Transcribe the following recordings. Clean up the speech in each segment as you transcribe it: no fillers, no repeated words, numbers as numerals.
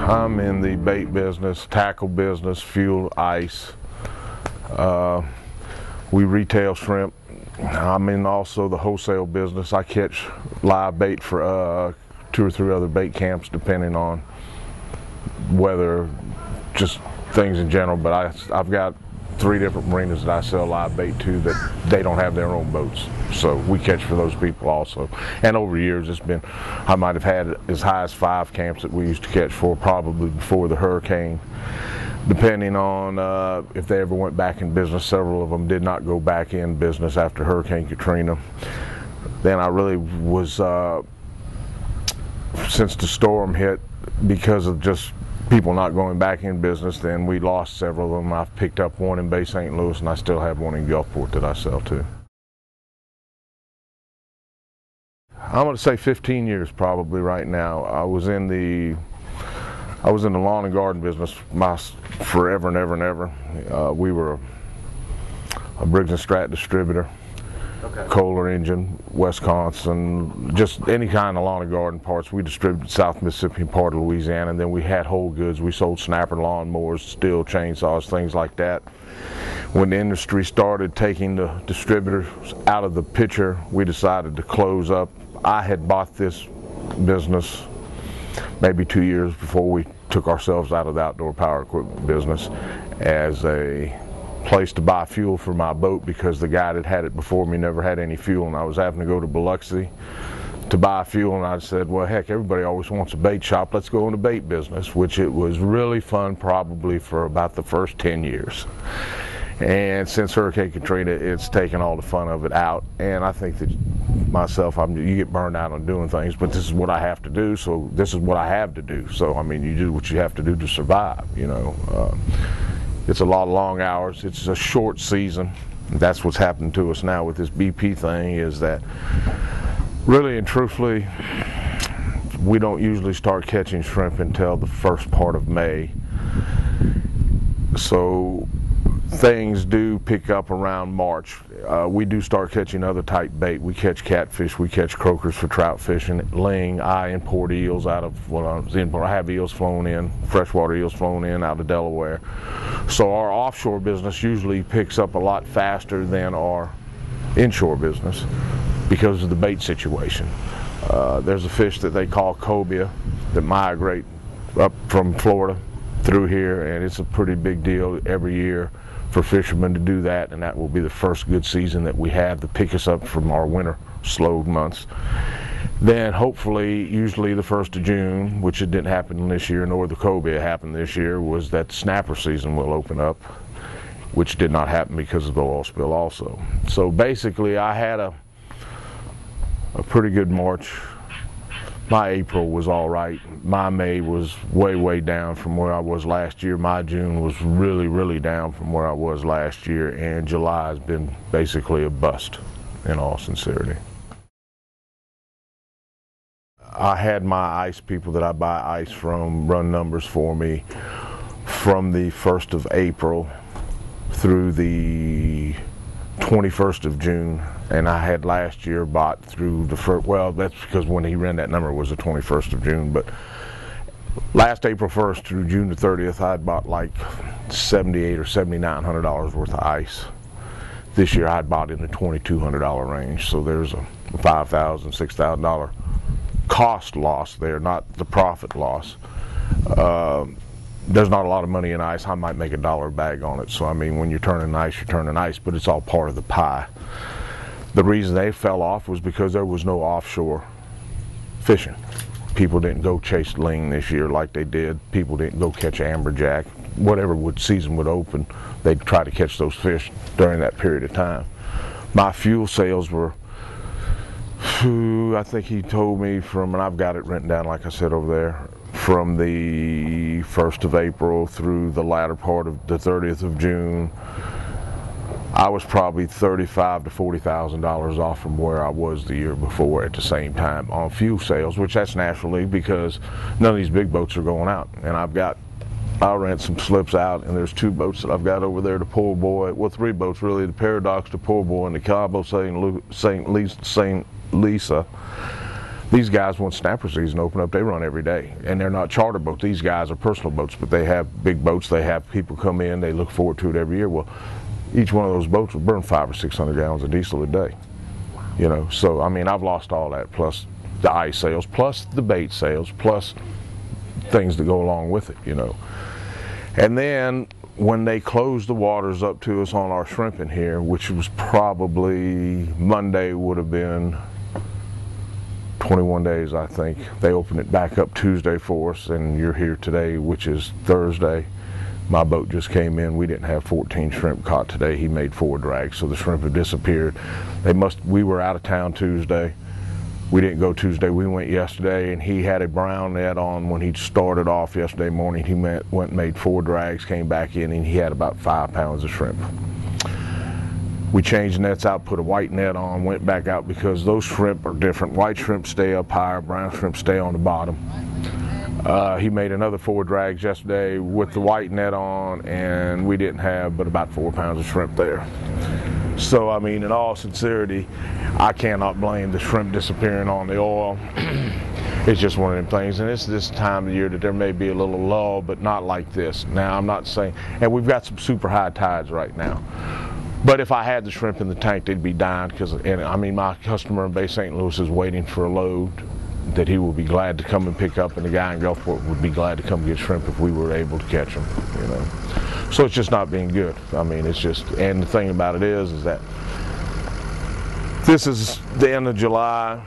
I'm in the bait business, tackle business, fuel, ice. We retail shrimp. I'm in also the wholesale business. I catch live bait for 2 or 3 other bait camps depending on weather, just things in general. But I've got 3 different marinas that I sell live bait to that they don't have their own boats. So we catch for those people also. And over the years it's been, I might have had as high as 5 camps that we used to catch for, probably before the hurricane. Depending on if they ever went back in business. Several of them did not go back in business after Hurricane Katrina. Then I really was, since the storm hit, because of just people not going back in business, then we lost several of them. I've picked up one in Bay St. Louis, and I still have one in Gulfport that I sell to. I'm going to say 15 years probably right now. I was in the lawn and garden business forever and ever and ever. We were a Briggs & Stratton distributor, okay. Kohler engine, Wisconsin, just any kind of lawn and garden parts. We distributed South Mississippi and part of Louisiana, and then we had whole goods. We sold snapper lawnmowers, steel chainsaws, things like that. When the industry started taking the distributors out of the picture, we decided to close up. I had bought this business maybe 2 years before we took ourselves out of the outdoor power equipment business as a place to buy fuel for my boat, because the guy that had it before me never had any fuel, and I was having to go to Biloxi to buy fuel, and I said, well, heck, everybody always wants a bait shop, let's go in the bait business, which it was really fun probably for about the first 10 years. And since Hurricane Katrina, it's taken all the fun of it out, and I think that myself, you get burned out on doing things, but this is what I have to do, so this is what I have to do. So, I mean, you do what you have to do to survive, you know. It's a lot of long hours. It's a short season. That's what's happened to us now with this BP thing, is that really and truthfully, we don't usually start catching shrimp until the first part of May. So things do pick up around March. We do start catching other type bait. We catch catfish, we catch croakers for trout fishing, ling. I import eels out of, I have eels flown in, freshwater eels flown in out of Delaware. So our offshore business usually picks up a lot faster than our inshore business because of the bait situation. There's a fish that they call cobia that migrate up from Florida through here, and it's a pretty big deal every year for fishermen to do that, and that will be the first good season that we have to pick us up from our winter slow months. Then hopefully, usually the 1st of June, which it didn't happen this year, nor the cobia happened this year, was that snapper season will open up, which did not happen because of the oil spill also. So basically I had a pretty good March. My April was all right. My May was way down from where I was last year. My June was really down from where I was last year, and July has been basically a bust, in all sincerity. I had my ice people that I buy ice from run numbers for me from the 1st of April through the 21st of June, and I had last year bought through the first, well, that's because when he ran that number was the 21st of June, but last April 1st through June the 30th, I had bought like $7,800 or $7,900 worth of ice. This year I had bought in the $2,200 range, so there's a $5,000, $6,000 cost loss there, not the profit loss. There's not a lot of money in ice. I might make $1 a bag on it. So I mean, when you're turning ice, you're turning ice, but it's all part of the pie. The reason they fell off was because there was no offshore fishing. People didn't go chase ling this year like they did. People didn't go catch amberjack. Whatever season would open, they'd try to catch those fish during that period of time. My fuel sales were, I think he told me from, and I've got it written down like I said over there, from the 1st of April through the latter part of the 30th of June, I was probably $35,000 to $40,000 off from where I was the year before at the same time on fuel sales, which that's naturally because none of these big boats are going out. And I'll rent some slips out, and there's 2 boats that I've got over there, the Poor Boy, well 3 boats really, the Paradox, the Poor Boy, and the Cabo St. Lisa. These guys, when snapper season open up, they run every day, and they're not charter boats. These guys are personal boats, but they have big boats. They have people come in. They look forward to it every year. Well, each one of those boats will burn 500 or 600 gallons of diesel a day. You know, so I mean, I've lost all that, plus the ice sales, plus the bait sales, plus things that go along with it. You know, and then when they closed the waters up to us on our shrimping here, which was probably Monday, would have been 21 days, I think. They opened it back up Tuesday for us, and you're here today, which is Thursday. My boat just came in. We didn't have 14 shrimp caught today. He made 4 drags, so the shrimp have disappeared. We were out of town Tuesday. We didn't go Tuesday. We went yesterday, and he had a brown net on when he started off yesterday morning. He went and made 4 drags, came back in, and he had about 5 pounds of shrimp. We changed nets out, put a white net on, went back out because those shrimp are different. White shrimp stay up higher, brown shrimp stay on the bottom. He made another 4 drags yesterday with the white net on, and we didn't have but about 4 pounds of shrimp there. So, I mean, in all sincerity, I cannot blame the shrimp disappearing on the oil. It's just one of them things, and it's this time of year that there may be a little lull, but not like this. Now, I'm not saying, and we've got some super high tides right now. But if I had the shrimp in the tank, they'd be dying, because, I mean, my customer in Bay St. Louis is waiting for a load that he will be glad to come and pick up, and the guy in Gulfport would be glad to come get shrimp if we were able to catch them, you know. So it's just not being good. I mean, it's just, and the thing about it is that this is the end of July.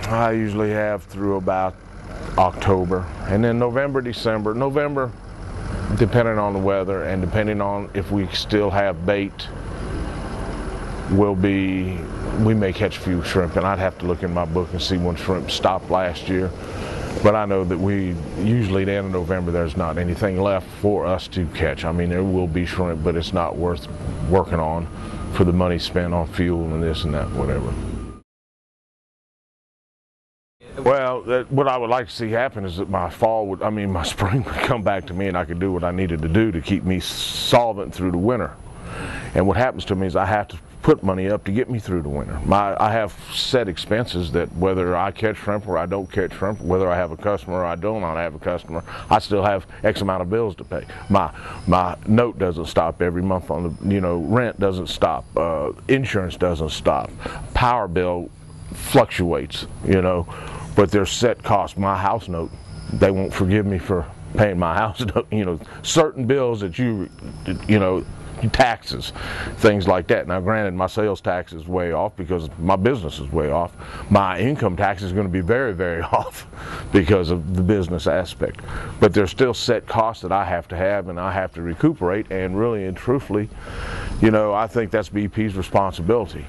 I usually have through about October, and then November, December. November, depending on the weather and depending on if we still have bait, we may catch a few shrimp, and I'd have to look in my book and see when shrimp stopped last year. But I know that we usually at the end of November there's not anything left for us to catch. I mean, there will be shrimp, but it's not worth working on for the money spent on fuel and this and that, whatever. Well, what I would like to see happen is that my spring would come back to me, and I could do what I needed to do to keep me solvent through the winter. And what happens to me is I have to put money up to get me through the winter. I have set expenses that whether I catch shrimp or I don't catch shrimp, whether I have a customer or I don't have a customer, I still have X amount of bills to pay. My note doesn't stop every month on the, you know, rent doesn't stop, insurance doesn't stop, power bill fluctuates, you know, but there's set costs. My house note, they won't forgive me for paying my house note, you know, certain bills that you know, taxes, things like that. Now granted, my sales tax is way off because my business is way off. My income tax is going to be very, very off because of the business aspect. But there's still set costs that I have to have, and I have to recuperate, and really and truthfully, you know, I think that's BP's responsibility.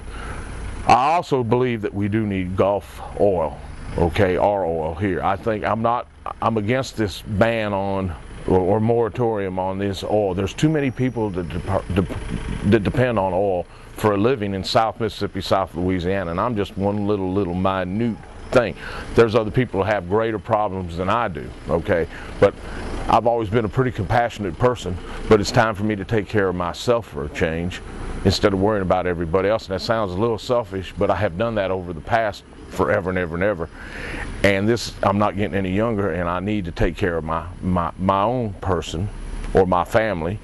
I also believe that we do need Gulf oil, okay, our oil here. I'm against this ban on or moratorium on this oil. There's too many people that depend on oil for a living in South Mississippi, South Louisiana, and I'm just one little minute thing. There's other people who have greater problems than I do, okay? But I've always been a pretty compassionate person, but it's time for me to take care of myself for a change instead of worrying about everybody else. And that sounds a little selfish, but I have done that over the past forever and ever and ever. And this, I'm not getting any younger, and I need to take care of my own person or my family.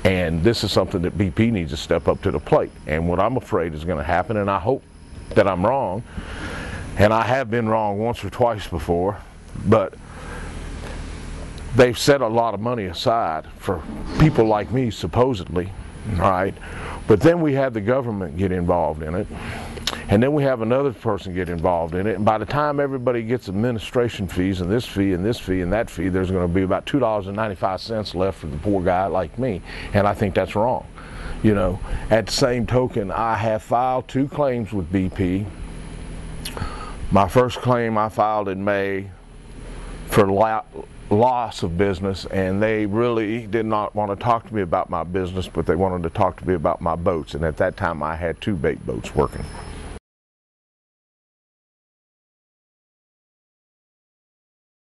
And this is something that BP needs to step up to the plate. And what I'm afraid is going to happen, and I hope that I'm wrong, and I have been wrong once or twice before, but they've set a lot of money aside for people like me, supposedly, right? But then we have the government get involved in it, and then we have another person get involved in it, and by the time everybody gets administration fees and this fee and this fee and that fee, there's going to be about $2.95 left for the poor guy like me, and I think that's wrong. You know, at the same token, I have filed 2 claims with BP. My first claim I filed in May for loss of business, and they really did not want to talk to me about my business, but they wanted to talk to me about my boats, and at that time I had 2 bait boats working.